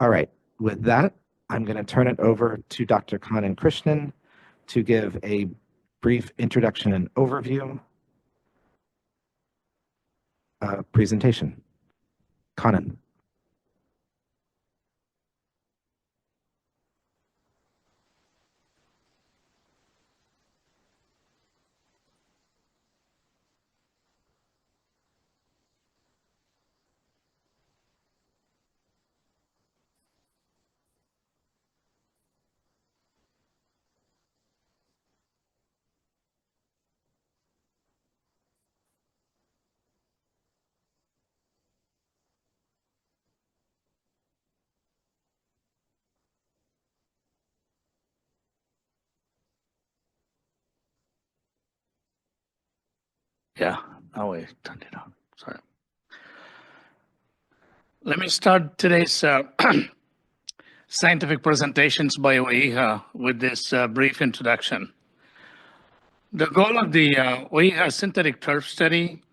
All right, with that, I'm going to turn it over to Dr. Kanan Krishnan to give a brief introduction and overview presentation. Kanan. Yeah, now I turned it on. Sorry. Let me start today's scientific presentations by OEHHA with this brief introduction. The goal of the OEHHA synthetic turf study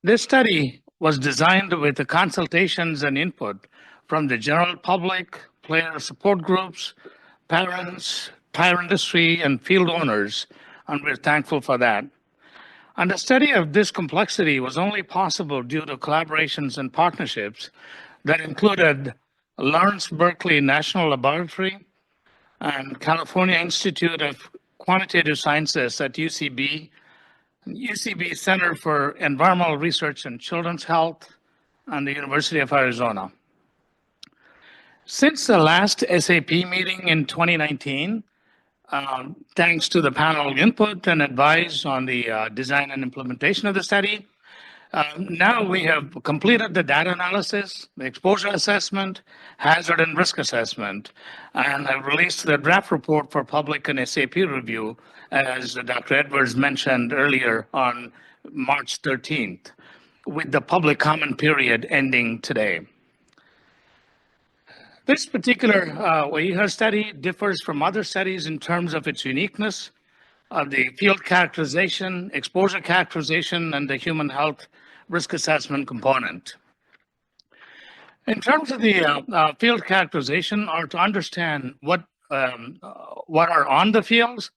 This study was designed with the consultations and input from the general public, player support groups, parents, tire industry, and field owners, and we're thankful for that. And the study of this complexity was only possible due to collaborations and partnerships that included Lawrence Berkeley National Laboratory and California Institute of Quantitative Sciences at UCB, UCB Center for Environmental Research and Children's Health, and the University of Arizona. Since the last SAP meeting in 2019, thanks to the panel input and advice on the design and implementation of the study, now we have completed the data analysis, the exposure assessment, hazard and risk assessment, and have released the draft report for public and SAP review, as Dr. Edwards mentioned earlier, on March 13th, with the public comment period ending today. This particular OEHHA study differs from other studies in terms of its uniqueness, of the field characterization, exposure characterization, and the human health risk assessment component. In terms of the field characterization, or to understand what are on the fields,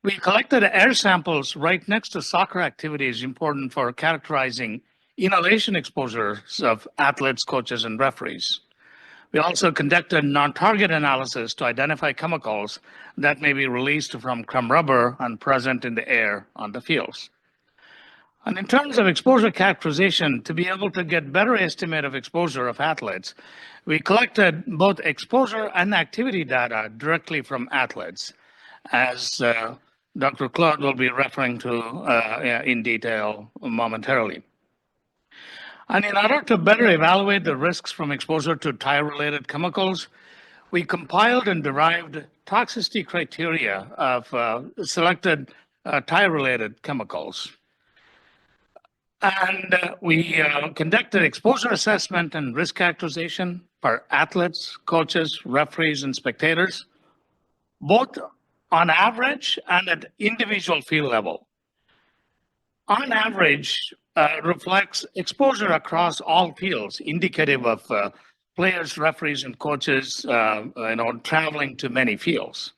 we collected air samples right next to soccer activities important for characterizing inhalation exposures of athletes, coaches, and referees. We also conducted non-target analysis to identify chemicals that may be released from crumb rubber and present in the air on the fields. And in terms of exposure characterization, to be able to get better estimate of exposure of athletes, we collected both exposure and activity data directly from athletes, as Dr. Claude will be referring to in detail momentarily. And in order to better evaluate the risks from exposure to tire-related chemicals, we compiled and derived toxicity criteria of selected tire-related chemicals. And we conducted exposure assessment and risk characterization for athletes, coaches, referees, and spectators, both on average and at individual field level. On average, reflects exposure across all fields, indicative of players, referees, and coaches traveling to many fields.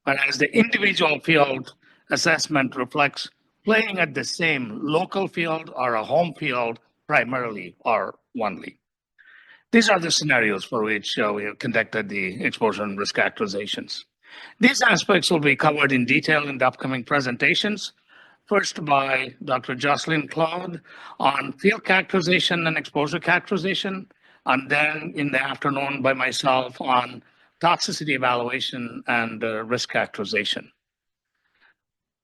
Whereas the individual field assessment reflects playing at the same local field or a home field primarily or only. These are the scenarios for which we have conducted the exposure and risk characterizations. These aspects will be covered in detail in the upcoming presentations. First by Dr. Jocelyn Claude on field characterization and exposure characterization, and then in the afternoon by myself on toxicity evaluation and risk characterization.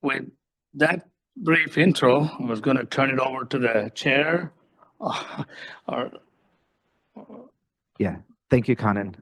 With that brief intro, I was going to turn it over to the chair. Or Yeah, thank you, Kanan.